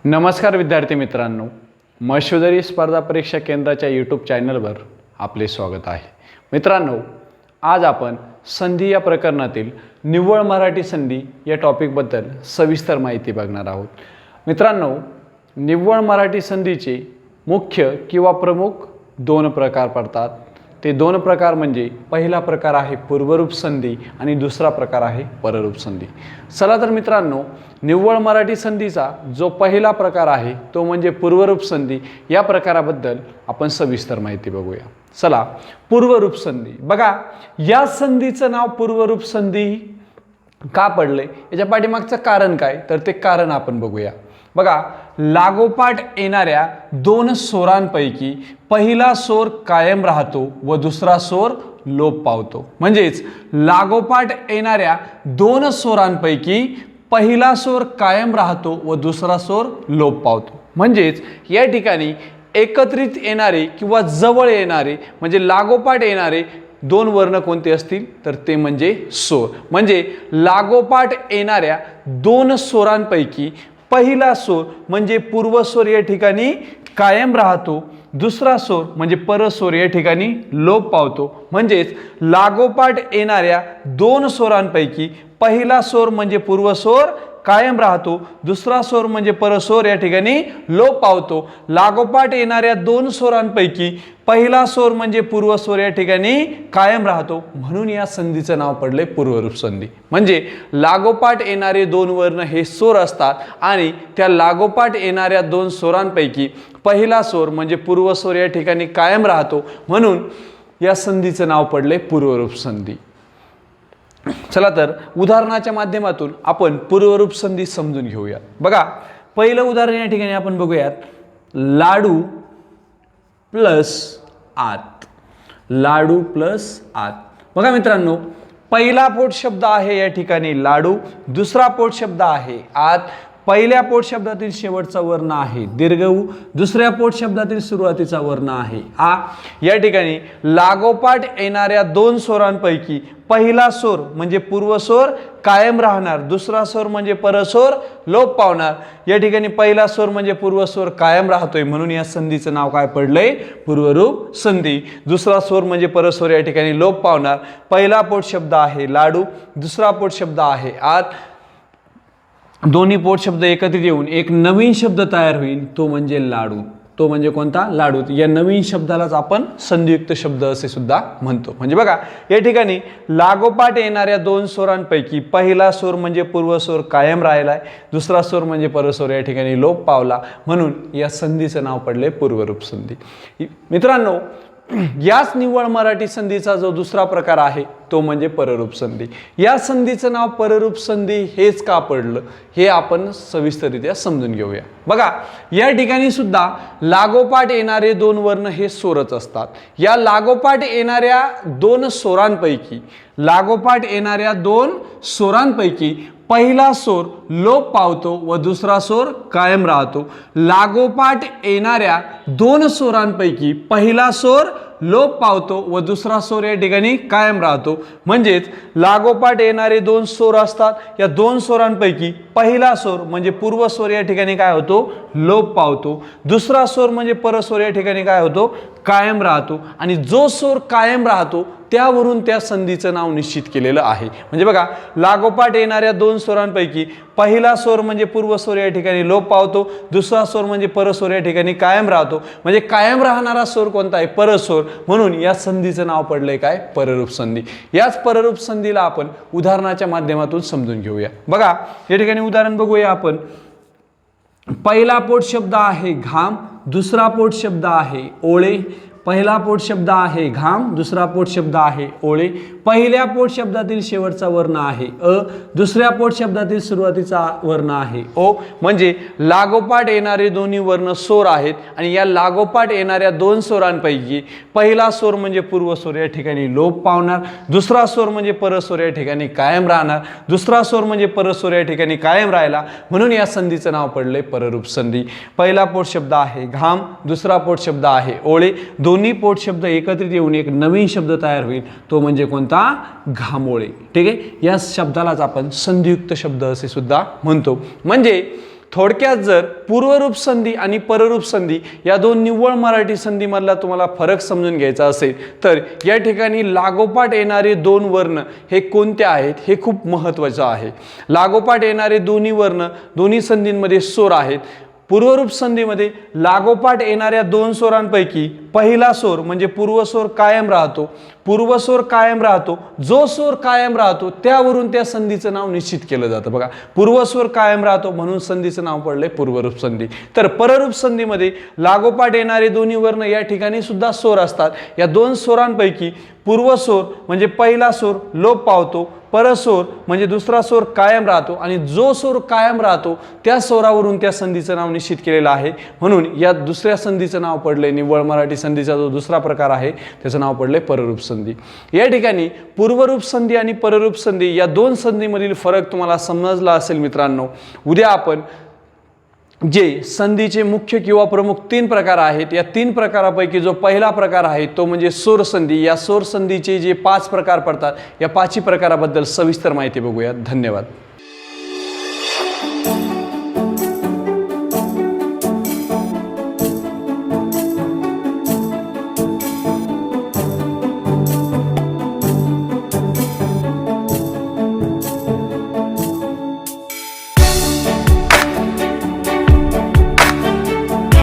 नमस्कार विद्यार्थी मित्रांनो, मशोदरी स्पर्धा परीक्षा केंद्राच्या यूट्यूब चॅनलवर आपले स्वागत आहे. मित्रांनो, आज आपण संधी या प्रकरणातील निव्वळ मराठी संधी या टॉपिकबद्दल सविस्तर माहिती बघणार आहोत. मित्रांनो, निव्वळ मराठी संधीचे मुख्य किंवा प्रमुख दोन प्रकार पडतात. ते दोन प्रकार म्हणजे पहिला प्रकार आहे पूर्वरूप संधी आणि दुसरा प्रकार आहे पररूप संधी. चला तर मित्रांनो, निव्वळ मराठी संधीचा जो पहिला प्रकार आहे तो म्हणजे पूर्वरूप संधी, या प्रकाराबद्दल आपण सविस्तर माहिती बघूया. चला, पूर्वरूप संधी बघा. या संधीचं नाव पूर्वरूप संधी का पडले, याच्या पाठीमागचं कारण काय, तर ते कारण आपण बघूया. बघा, लागोपाठ येणाऱ्या दोन स्वरांपैकी पहिला स्वर कायम राहतो व दुसरा स्वर लोप पावतो. म्हणजेच लागोपाठ येणाऱ्या दोन स्वरांपैकी पहिला स्वर कायम राहतो व दुसरा स्वर लोप पावतो. म्हणजेच या ठिकाणी एकत्रित येणारे किंवा जवळ येणारे म्हणजे लागोपाठ येणारे दोन वर्ण कोणते असतील, तर ते म्हणजे स्वर. म्हणजे लागोपाठ येणाऱ्या दोन स्वरांपैकी पहिला स्वर म्हणजे पूर्वस्वर या ठिकाणी कायम राहतो, दुसरा स्वर म्हणजे परस्वर या ठिकाणी लोप पावतो. म्हणजेच लागोपाठ येणाऱ्या दोन स्वरांपैकी पहिला स्वर म्हणजे पूर्वस्वर कायम राहतो, दुसरा स्वर म्हणजे परस्वर या ठिकाणी लोप पावतो. लागोपाठ येणाऱ्या दोन स्वरांपैकी पहिला स्वर म्हणजे पूर्वस्वर या ठिकाणी कायम राहतो, म्हणून या संधीचं नाव पडले पूर्वरूप संधी. म्हणजे लागोपाठ येणारे दोन वर्ण हे स्वर असतात आणि त्या लागोपाठ येणाऱ्या दोन स्वरांपैकी पहिला स्वर म्हणजे पूर्वस्वर या ठिकाणी कायम राहतो, म्हणून या संधीचं नाव पडले पूर्वरूप संधी. चला तर उदाहरणाच्या माध्यमातून आपण पूर्वरूप संधी समजून घेऊया. बघा, पहिलं उदाहरण या ठिकाणी आपण बघूयात. लाडू प्लस आत. लाडू प्लस आत. बघा मित्रांनो, पहिला पोट शब्द आहे या ठिकाणी लाडू, दुसरा पोट शब्द आहे आत. पहिल्या पोट शब्दातील शेवटचा वर्ण आहे दीर्घ उ, दुसऱ्या पोट शब्दातील सुरुवातीचा वर्ण आहे आ. या ठिकाणी लागोपाठ येणाऱ्या दोन स्वरांपैकी पहिला स्वर म्हणजे पूर्वस्वर कायम राहणार, दुसरा स्वर म्हणजे परस्वर लोप पावणार. या ठिकाणी पहिला स्वर म्हणजे पूर्वस्वर कायम राहतोय, म्हणून या संधीचं नाव काय पडलंय, पूर्वरूप संधी. दुसरा स्वर म्हणजे परस्वर या ठिकाणी लोप पावणार. पहिला पोट शब्द आहे लाडू, दुसरा पोट शब्द आहे आत. दोन्ही पोट शब्द एकत्रित येऊन एक नवीन शब्द तयार होईल, तो म्हणजे लाडू. तो म्हणजे कोणता, लाडू. या नवीन शब्दालाच आपण संधियुक्त शब्द असे सुद्धा म्हणतो. म्हणजे बघा, या ठिकाणी लागोपाठ येणाऱ्या दोन स्वरांपैकी पहिला स्वर म्हणजे पूर्वस्वर कायम राहिलाय, दुसरा स्वर म्हणजे परस्वर या ठिकाणी लोप पावला, म्हणून या संधीचं नाव पडले पूर्वरूप संधी. मित्रांनो, याच निव्वळ मराठी संधीचा जो दुसरा प्रकार आहे तो म्हणजे पररूप संधी. या संधीचं नाव पररूप संधी हेच का पडलं, हे आपण सविस्तररित्या समजून घेऊया. बघा, या ठिकाणी सुद्धा लागोपाठ येणारे दोन वर्ण हे स्वरच असतात. या लागोपाठ येणाऱ्या दोन स्वरांपैकी पहिला स्वर लोप पावतो व दुसरा स्वर कायम राहतो. लागोपाठ येणाऱ्या दोन स्वरांपैकी पहिला स्वर लोप पावतो व दुसरा स्वर या ठिकाणी कायम राहतो. म्हणजेच लागोपाठ येणारे दोन स्वर असतात. या दोन स्वरांपैकी पहिला स्वर म्हणजे पूर्वस्वर या ठिकाणी काय होतो, लोप पावतो. दुसरा स्वर म्हणजे परस्वर या ठिकाणी काय होतो, कायम राहतो. आणि जो स्वर कायम राहतो त्यावरून त्या संधीचं नाव निश्चित केलेलं आहे. म्हणजे बघा, लागोपाठ येणाऱ्या दोन स्वरांपैकी पहिला स्वर म्हणजे पूर्वस्वर या ठिकाणी लोप पावतो, दुसरा स्वर म्हणजे परस्वर या ठिकाणी कायम राहतो. म्हणजे कायम राहणारा स्वर कोणता आहे, परस्वर, म्हणून या संधीचं नाव पडलंय काय, पररूप संधी. याच पररूप संधीला आपण उदाहरणाच्या माध्यमातून समजून घेऊया. बघा, या ठिकाणी उदाहरण बघूया आपण. पहिला पोट शब्द आहे घाम, दुसरा पोट शब्द आहे ओळे. पहिला पोट शब्द आहे घाम, दुसरा पोट शब्द आहे ओळे. पहिल्या पोट शब्दातील शेवटचा वर्ण आहे अ, दुसऱ्या पोट शब्दातील सुरुवातीचा वर्ण आहे ओ. म्हणजे लागोपाठ येणारे दोन्ही वर्ण स्वर आहेत आणि या लागोपाठ येणाऱ्या दोन स्वरांपैकी पहिला स्वर म्हणजे पूर्वस्वर या ठिकाणी लोप पावणार, दुसरा स्वर म्हणजे परस्वर या ठिकाणी कायम राहणार, दुसरा स्वर म्हणजे परस्वर या ठिकाणी कायम राहिला, म्हणून या संधीचं नाव पडले पररूप संधी. पहिला पोट शब्द आहे घाम, दुसरा पोट शब्द आहे ओळे. दोन्ही पोट शब्द एकत्रित येऊन एक नवीन शब्द तयार होईल, तो म्हणजे कोणता, घामोळे. ठीक आहे, या शब्दालाच आपण संधियुक्त शब्द असे सुद्धा म्हणतो. म्हणजे थोडक्यात जर पूर्वरूप संधी आणि पररूप संधी या दोन निव्वळ मराठी संधीमधला तुम्हाला फरक समजून घ्यायचा असेल तर या ठिकाणी लागोपाठ येणारे दोन वर्ण हे कोणते आहेत हे खूप महत्त्वाचं आहे। लागोपाठ येणारे दोन्ही वर्ण दोन्ही संधींमध्ये स्वर आहेत। पूर्वरूप संधीमध्ये लागोपाठ येणाऱ्या दोन स्वरांपैकी पहिला स्वर म्हणजे पूर्वस्वर कायम राहतो। पूर्वस्वर कायम राहतो, जो स्वर कायम राहतो त्यावरून त्या संधीचं नाव निश्चित केलं जातं। बघा, पूर्वस्वर कायम राहतो म्हणून संधीचं नाव पडलंय पूर्वरूप संधी। तर पररूप संधीमध्ये लागोपाठ येणारे दोन्ही वर्ण या ठिकाणी सुद्धा स्वर असतात। या दोन स्वरांपैकी पूर्वस्वर म्हणजे पहिला स्वर लोप पावतो, परस्वर म्हणजे दुसरा स्वर कायम राहतो आणि जो स्वर कायम राहतो त्या स्वरावरून त्या संधीचं नाव निश्चित केलेलं आहे। म्हणून या दुसऱ्या संधीचं नाव पडले निव्वळ मराठी संधीचा जो दुसरा प्रकार आहे त्याचं नाव पडले पररूप संधी। या ठिकाणी पूर्वरूप संधी आणि पररूप संधी या दोन संधीमधील फरक तुम्हाला समजला असेल मित्रांनो। उद्या आपण जे संधीचे मुख्य किंवा प्रमुख तीन प्रकार आहेत या तीन प्रकारापैकी जो पहिला प्रकार आहे तो म्हणजे स्वर संधी। या स्वर संधीचे जे 5 प्रकार पडतात या 5ही प्रकाराबद्दल सविस्तर माहिती बघूया। धन्यवाद।